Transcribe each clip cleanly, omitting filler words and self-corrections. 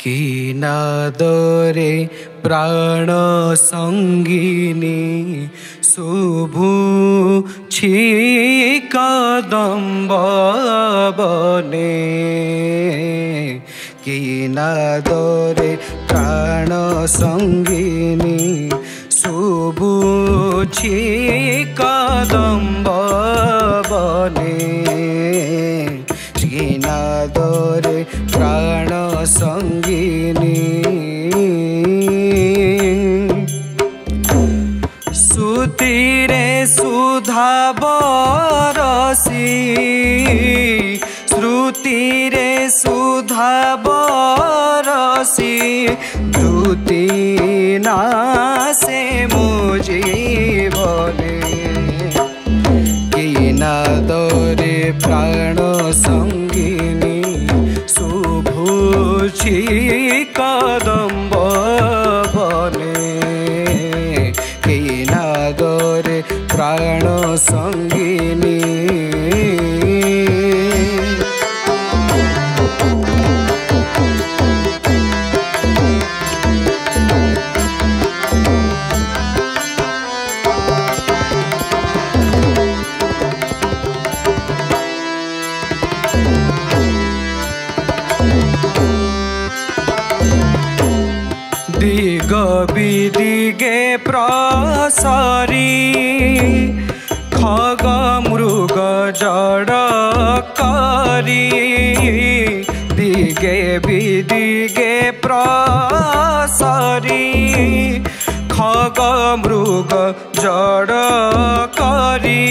কি নাদরে প্রাণ সঙ্গিনী শুভুছি কদম্ব বনে কি নাদরে প্রাণ সঙ্গিনী শুভুছি কদম্ব বনে কি নাদরে প্রাণ সঙ্গিনী শ্রুতিরে সুধা বরসি শ্রুতিরে সুধা বরসি দ্রুতি নাসে মো জীবনে কি নাদরে প্রাণ সঙ্গিনী শুভুছি কদম্ব বনে কি নাদরে প্রাণ সঙ্গিনী দিগ বিদিগে প্রসরি খগ মৃগ জড় করি দিগে বিদিগে প্রসরি খগ মৃগ জড় করি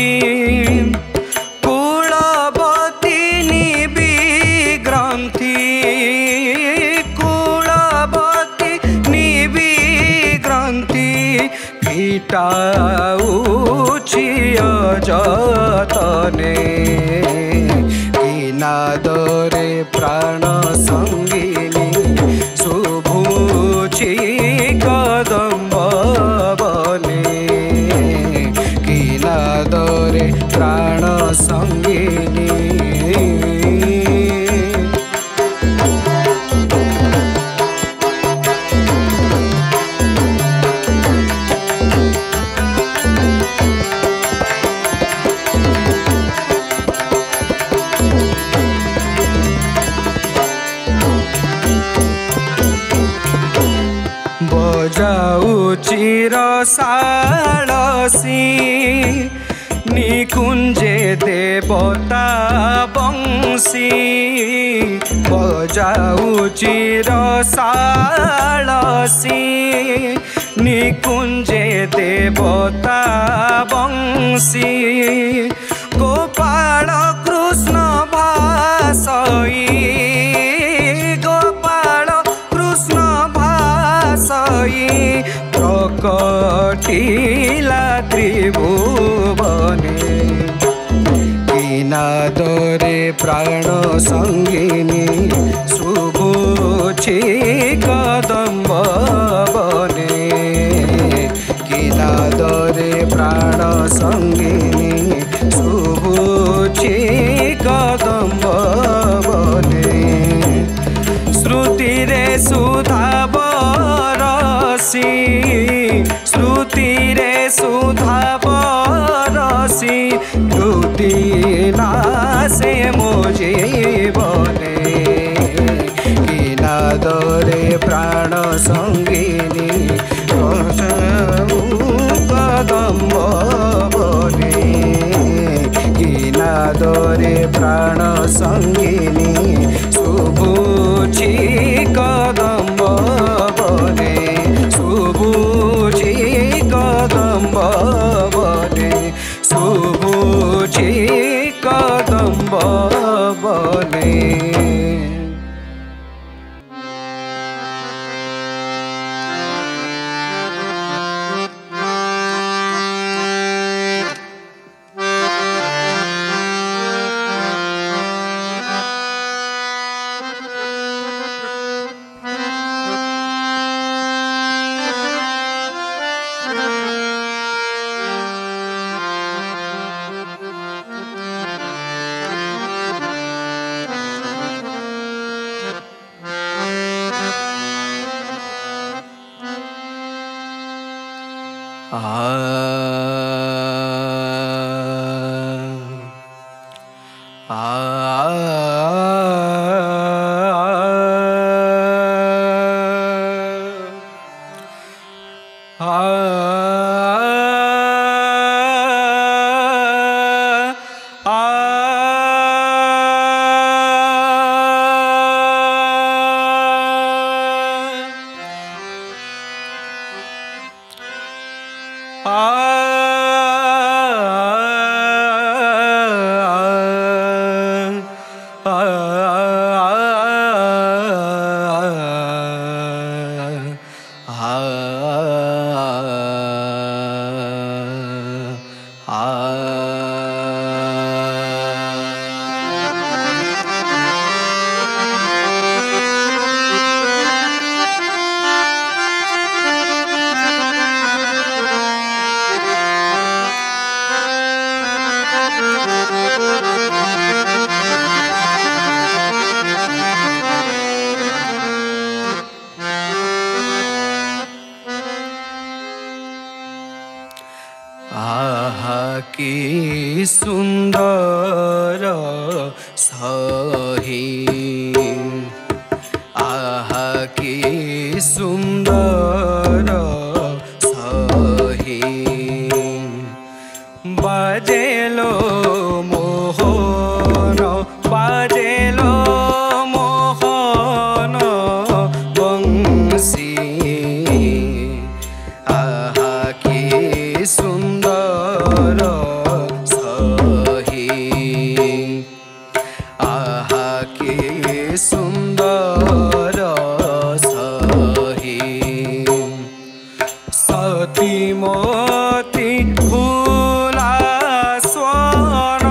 কুলবতী নিবিগ্রন্থি ফিটাউছি অযতনে কি নাদরে প্রাণ সঙ্গিনী শুভুছি কদম্ব বনে কি নাদরে প্রাণ সঙ্গিনী বজাউছি রসালসি নিকুঞ্জে দেবতা বংশী বজাউছি রসালসি নিকুঞ্জে দেবতা বংশী গোপাল কৃষ্ণ ভাসই গোপাল কৃষ্ণ ভাসই প্রকটিলা ত্রিভুবনে কি নাদরে প্রাণ সঙ্গিনী শুভুছি কদম্ব বনে কি নাদরে প্রাণ সঙ্গিনী শুভুছি কদম্ব বনে শ্রুতিরে সুধা বরসি শ্রুতিরে সুধা বরসি দ্রুতি নাসে মো জীবনে কি নাদরে প্রাণ সঙ্গিনী কদম্ব বনে কি নাদরে প্রাণ সঙ্গিনী শুভুছি কদম্ব বনে শুভুছি কদম্ব বনে শুভুছি কদম্ব বনে की सुंदर सही आहा की सुंदर सही बाजेलो मोहन बाजेलो मोहन बंसी आहा की सुंदर सही आहा की सुंदर सही सतीमती भूला स्वर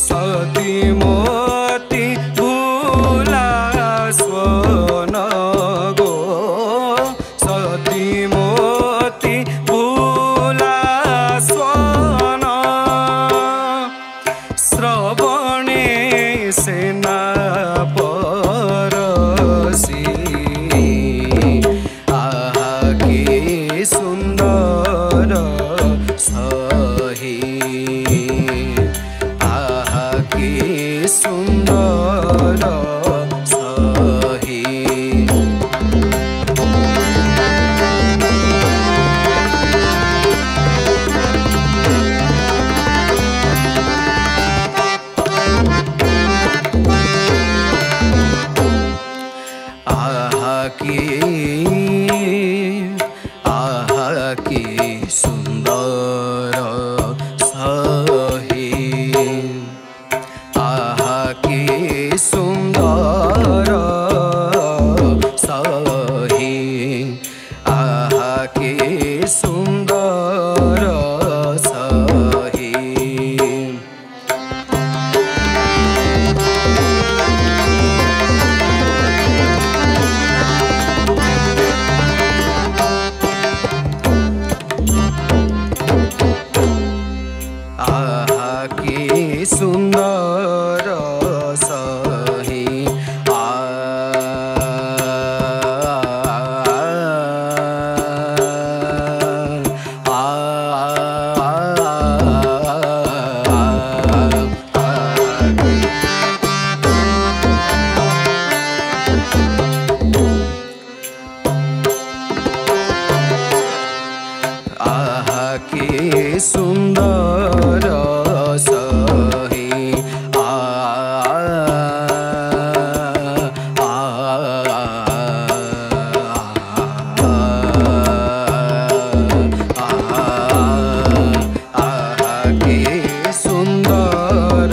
सतीमती भूला स्वन गो सतीमती भूला स्वन श्रवणे सेना परसी आहा की सुंदर सही आहा की सुंदर सही आहा की सुंदर सही आहा की सुंदर सही आहा की सुंदर सही आहा की सुंदर सही आहा की सुंदर सही आहा की सुंदर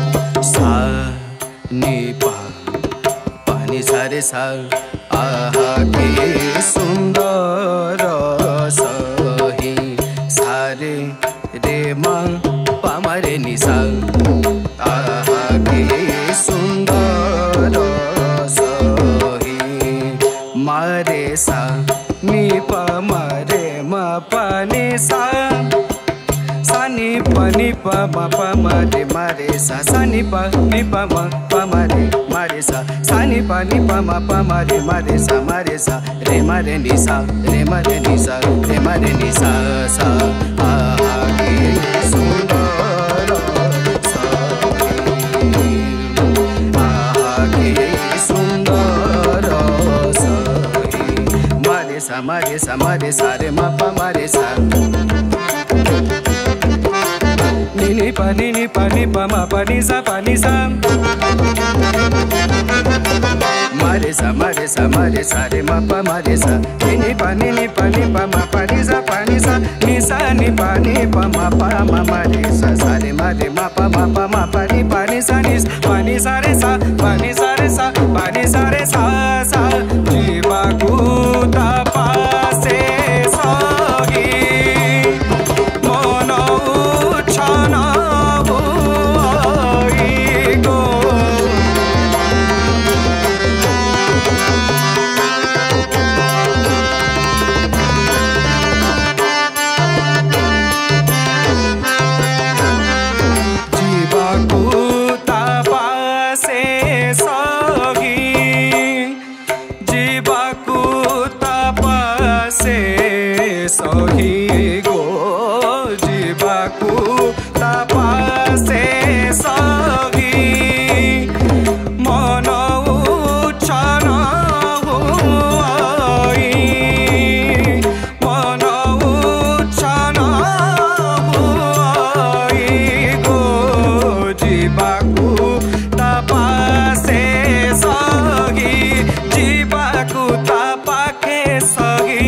सही पानी सारे सा आहा की सुंदर सही सारे रे मां पामारे निसा आहा की सुंदर ni pa ma re ma re sa ni pa ma re sa ni pa ma re ma re sa re ma re ni sa re ma re ni sa re ma re ni sa sa ke sundara sahi ke sundara sahi ma re sa re ma re sa ni pa ma ni sa ma re sa re ma re sa ni pa ma ni sa ni pa ma re sa re ma ni sa ni sa re sa jiva kuta pase sogi mono uchana sohi go jivaku tapase sohi mono uchana huai mono uchana huai go jivaku tapase sohi jivaku tapake sohi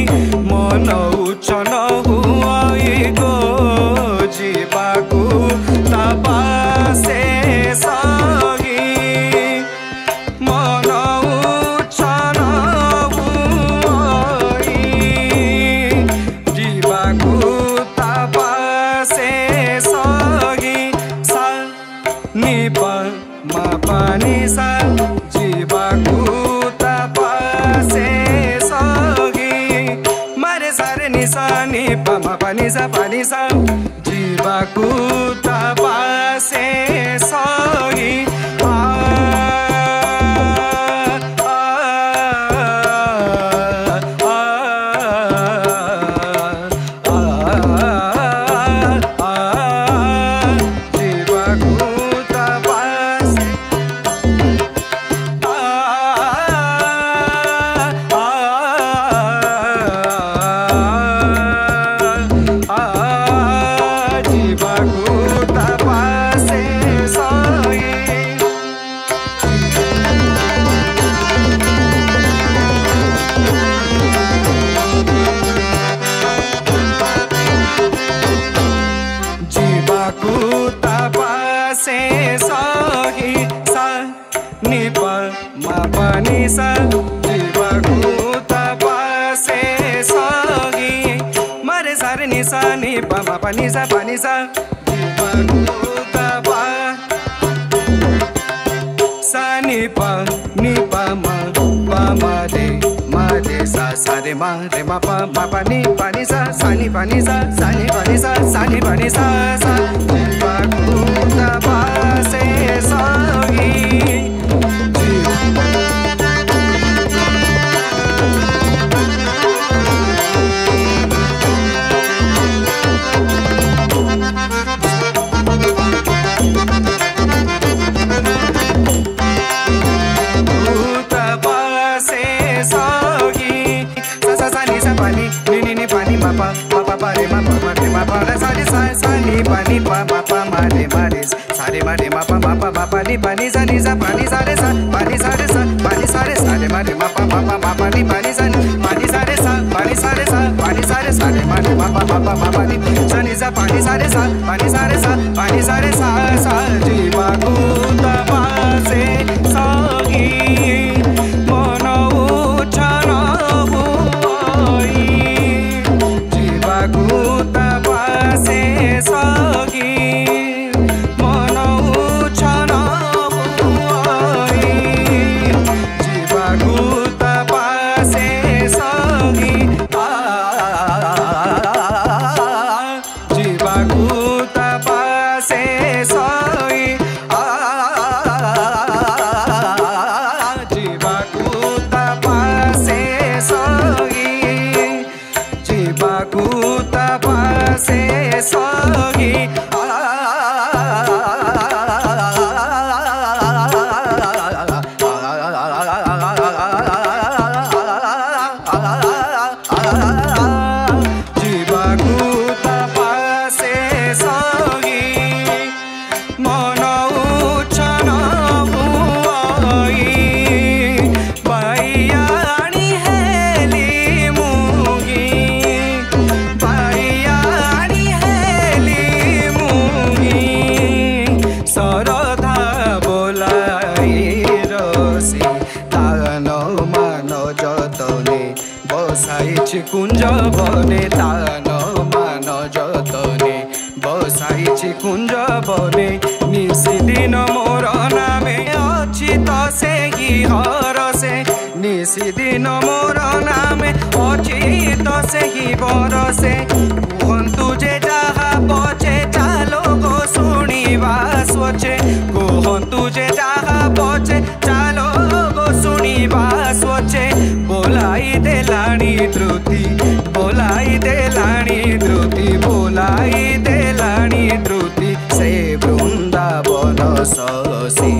mono uchana huai go jivaku tapase sohi mono uchana huai jivaku tapase sohi sa ni pa ma ni sa jivaku tapase sohi ni pa ma ni sa jivaku tapase sohi ni sa jivaku tapase sohi ma re sa re ni sa ni pa ni sa jivaku tapa sa ni pa ma re sa re ma ni sa ni sa jivaku tapase sohi ni pa ma re sa re ma ni pa ni sa ni sa re sa ni sa re sa re ma ni pa ni sa re sa ni sa re ma ni sa re sa sa jivaku tapase sohi mono uchana huai jivaku tapase sohi mono uchana huai jivaku tapase sohi jivaku tapase पासे सही जीवाकू ता पासे सही जीवाकू ता पासे सही कुंज बने तान मान जतने बसाइछि कुंज बने निशिदिन मोर नामे अछि तो से हरसे निशिदिन मोर नामे अछि तो से बरसे कहतु जे जहा बचे चालो गो शुणिबा सोचे कहतु जे जहा बचे चालो गो शुणिबा सोचे बोलाई देलाणी द्रुति बोलाई देलाणी द्रुति बोलाई देलाणी द्रुति से वृंदावन ससी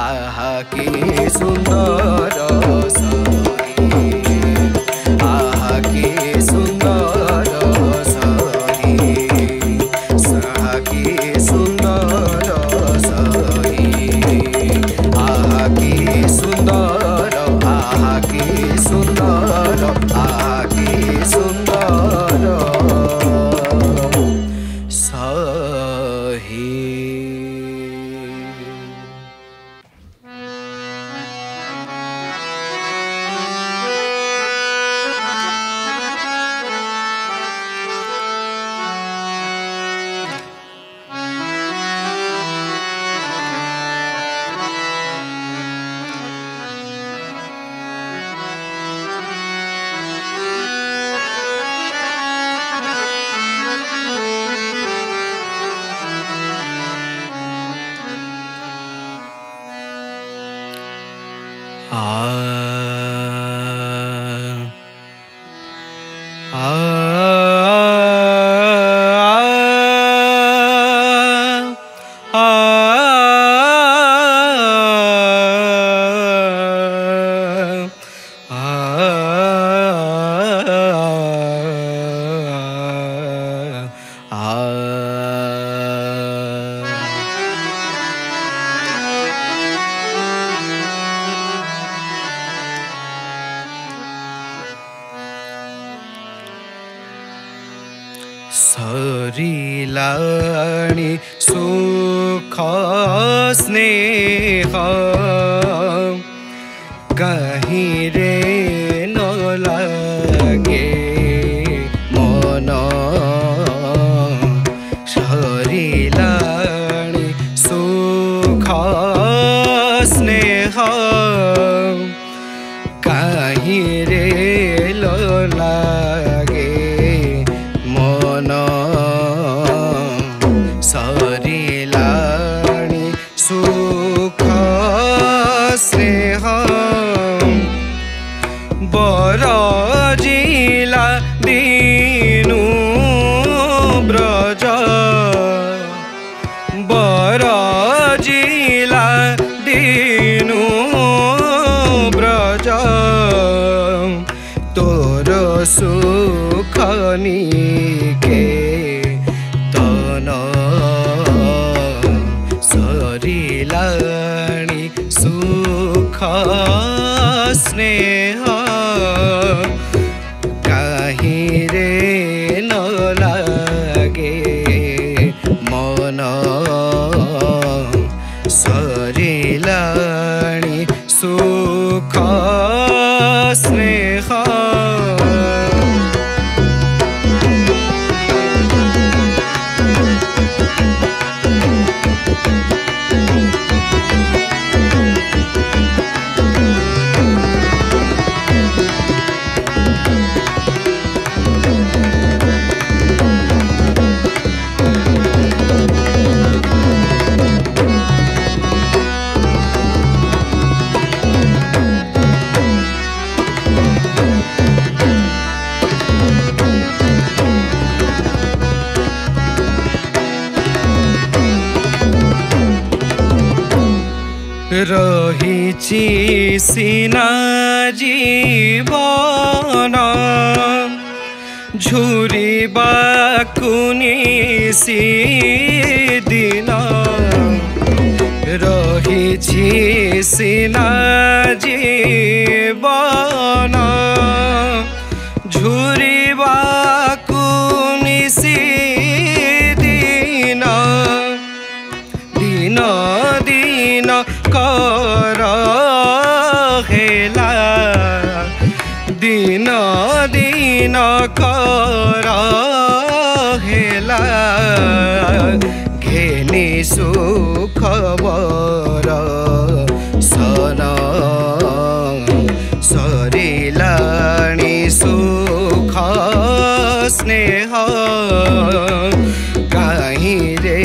आहा की सुंदर सही आहा की सुंदर सही साहा की सुंदर सही आहा की सुंदर आहा की सुंदर आहा की सुंदर सही। सरिलाणी सुख स्नेह कहीं रे न लागे मन सरिलाणी सुख स्नेह कहीं रे लागे मन सरिलाणी सुख स्नेह बरजिला दीनु ब्रज बरजिला दीनु ब्रज तोर सुख निके तन सरिलाणी सुख स्नेह कहीं रे न लागे मन सरिलाणी सुख स्नेह। रहिछि सिना जीवन झुरिबाकु निसी दिन रहिछि सिना जीवन झुरिबाकु निसी दिन दिन दिन कर हेला दिन दिन कर हेला घेनी सुख बर सन सरिलाणी सुख स्नेह काहीं रे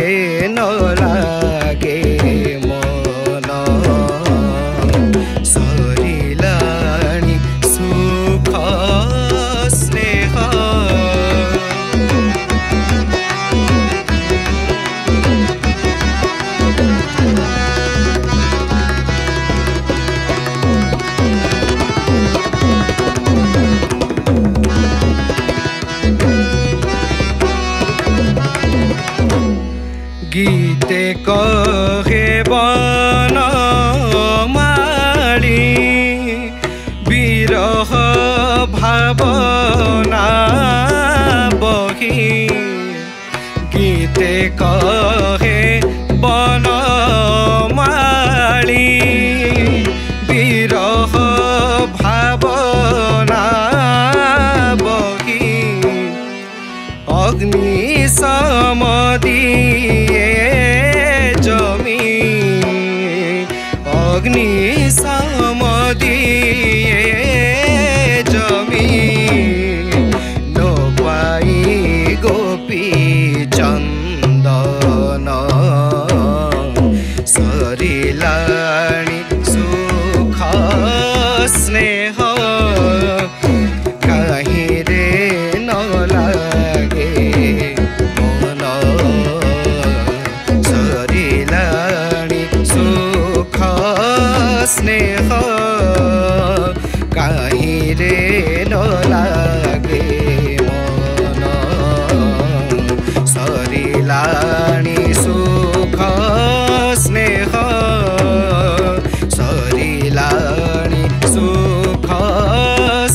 न लागे मन सरिलाणी सुख स्नेह गीते कहे बन माली विरह भावना बही गीते कहे बन माली विरह भावना बही अग्नि समदिए जमी अग्नि समदिए जमी न पाई गोपी चंदन सरिलाणी सुख स्नेह काहीं रे न लागे मन सरिलाणी सुख स्नेह काहीं रे न लागे मन सरिलाणी सुख स्नेह सरिलाणी सुख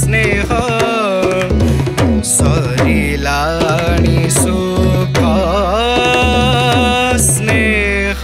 स्नेह सरिलाणी सुख स्नेह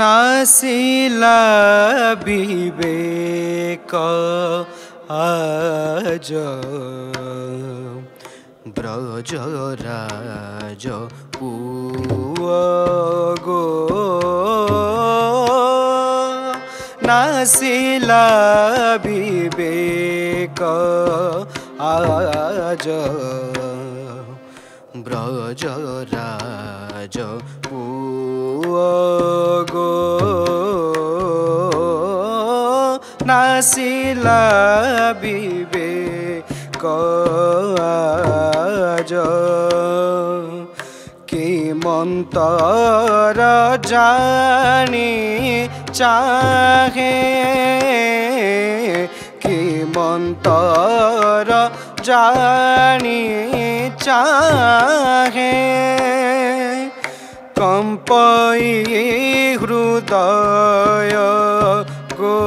नासिला विवेक आज ब्रज राज पुआ गो नासिला विवेक आज ब्रज राज पुआ गो नासिला विवेक आज कि मन मन्तर जानी चाहे कि मन्तर जानी चाहे कंपई हृदय गो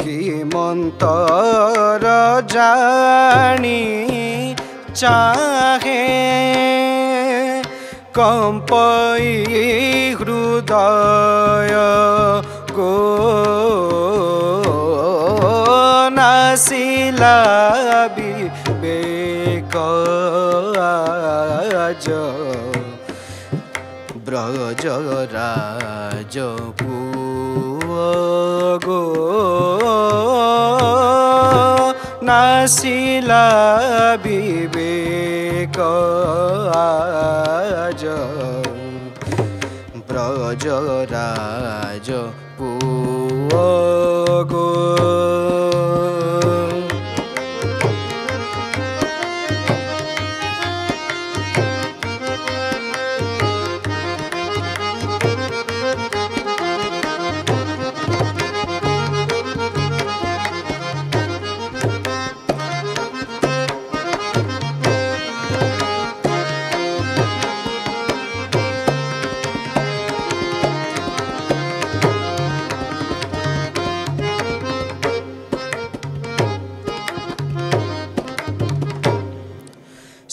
कि मन्तर जानी चाहे कंपई हृदय गो नासिला विवेक आज ब्रज राज गो नासिला विवेक आज ब्रज राज गो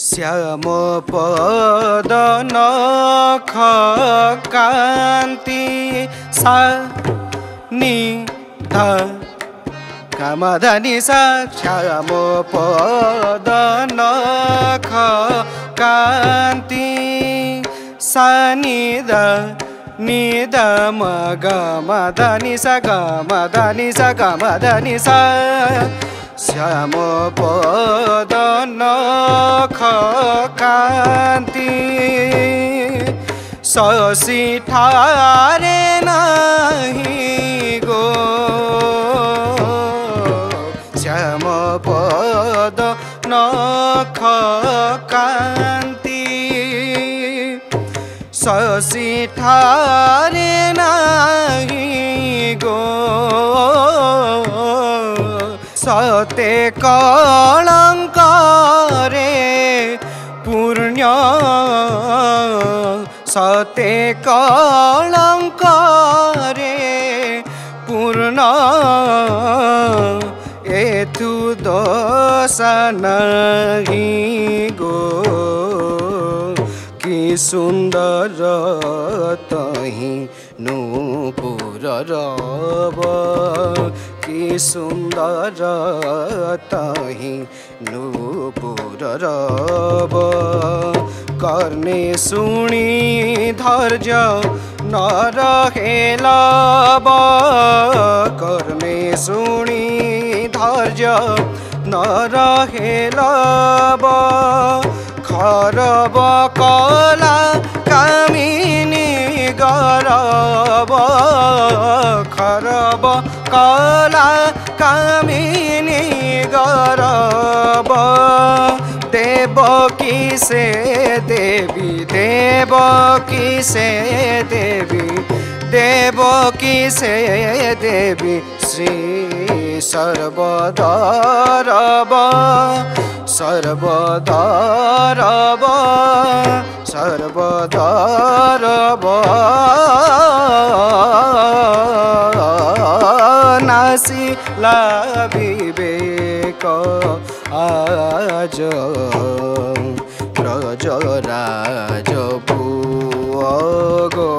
श्याम पद नख कांति सा नि ध कामधनि सा श्याम पद नख कांति सा नि ध म ग म धनि सा ग म धनि सा ग म धनि सा श्याम पद नख कांति शशि ठारे नहीं गो श्याम पद नख कांति शशि ठारे नहीं गो सते कलंक रे पुण्य सते कलंक रे पूर्ण एथु दोष नहीं गो कि सुंदर तही नूपुर रब कि सुंदर तही नूपुर रब कर्णे शुणी धैर्य न रहे लब कर्णे शुणी धैर्य न रहे लब खरब कला कामिनी गरब खरब कला कामिनी गरब देवकी से देवी देवकी से देवी देवकी से देवी श्री सर्वदारव सर्वदारव सर्वदारव नासिला विवेक आज ब्रज राज गो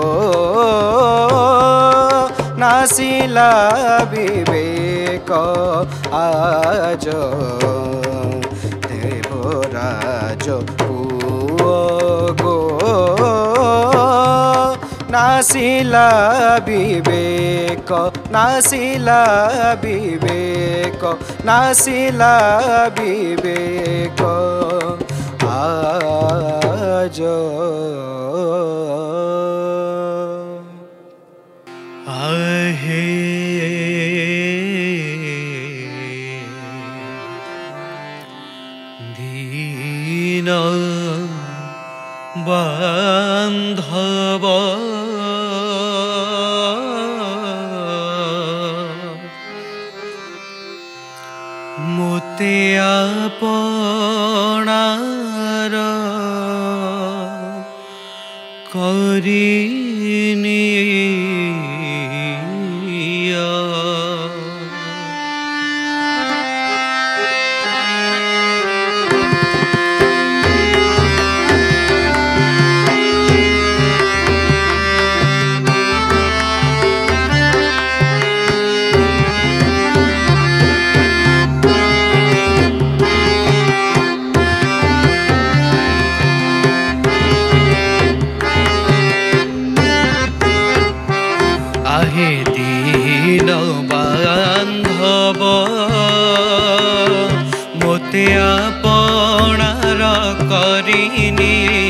नासिला विवेक आज देवराज गो नासिला विवेक नासिला विवेक नासिला विवेक आज आहे दीन बान्धव मोते आपणार करिनिया। आहे दीन बान्धव मोते आपणार करिनिया।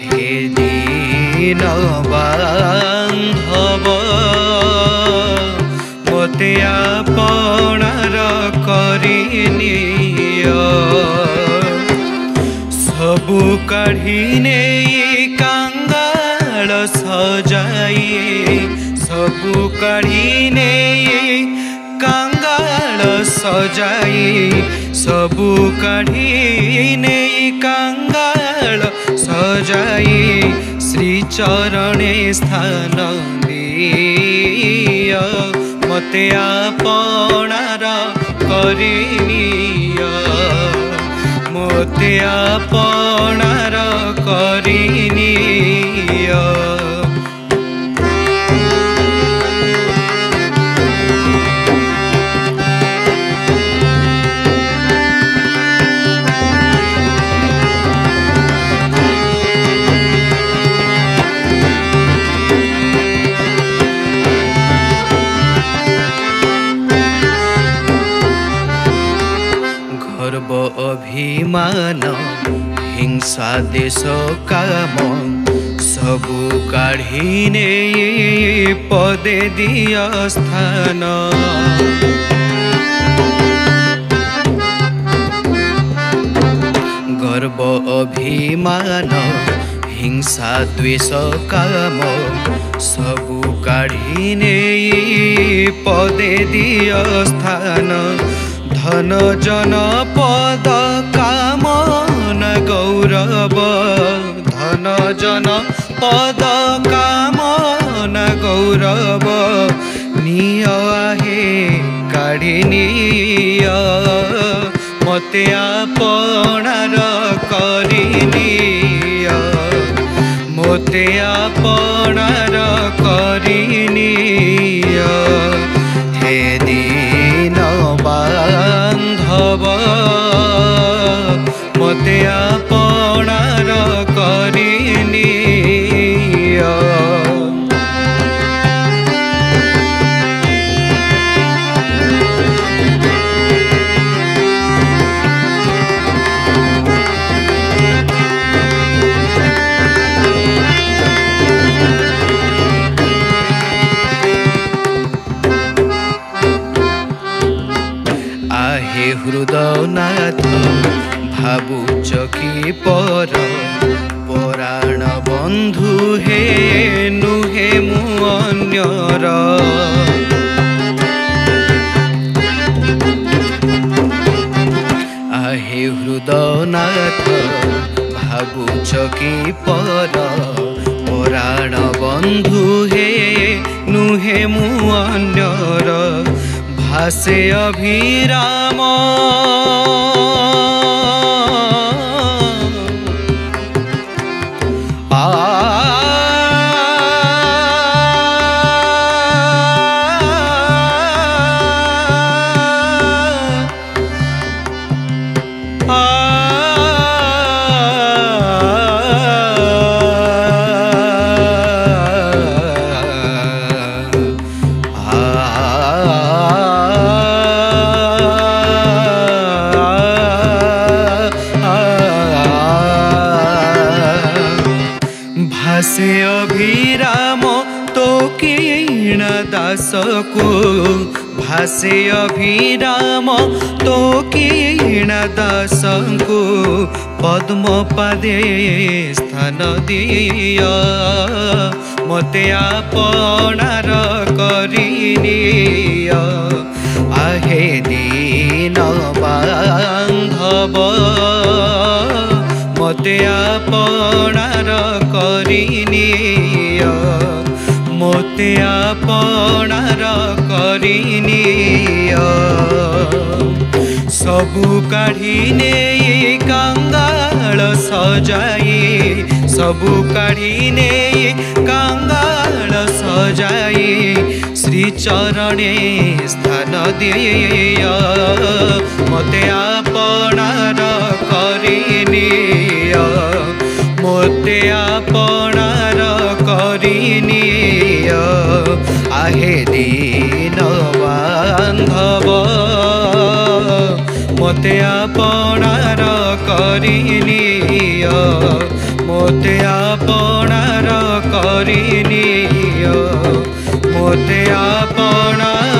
हे दीन बान्धव मोते आपणार करिनिया। सबु काढ़ी नहीं कांगाल सजाई सबु काढ़ी नहीं कांगाल सजाई सबु काढ़ी नहीं कांगाल सजाई श्री चरणे स्थान दिया मते आपणार करिनिया। मोते आपणार करिनिया। गर्व अभिमान हिंसा देश काम सबु काढ़ी ने पदे दिया स्थान। गर्व अभिमान हिंसा द्वेष काम सबु काढ़ी ने पदे दिया स्थान। धन जन पद काम न गौरव धन जन पद काम न गौरव निय आहे काढ़िनिया। मते आपणार करिनिया। मोते आपणार करिनिया। हे दीन बान्धव मोते आपणार करिनिया। आहे हृदयनाथ भावुच कि पर पराण बंधु हे नुहे मु अन्यर। आहे हृदयनाथ भावुच कि पर पराण बंधु हे नुहे मु अन्यर। भासे अभिराम भासे अभिराम तो किण दास को भासे अभिराम तो किण दास को पद्मपादे स्थान दिया मते आपणार करिनिया आहे दीन बांधव मते आपणार करिनिया मते आपणार करिनिया सबु काढ़ी ने कंगाल सजाई सबु काढ़ी ने कंगाल सजाई श्री चरणे स्थान दिया मते आपणार करिनिया मते आपणार करिनिया आहे दीन बांधव मते आपणार करिनिया मते आपणार करिनिया मते आपणार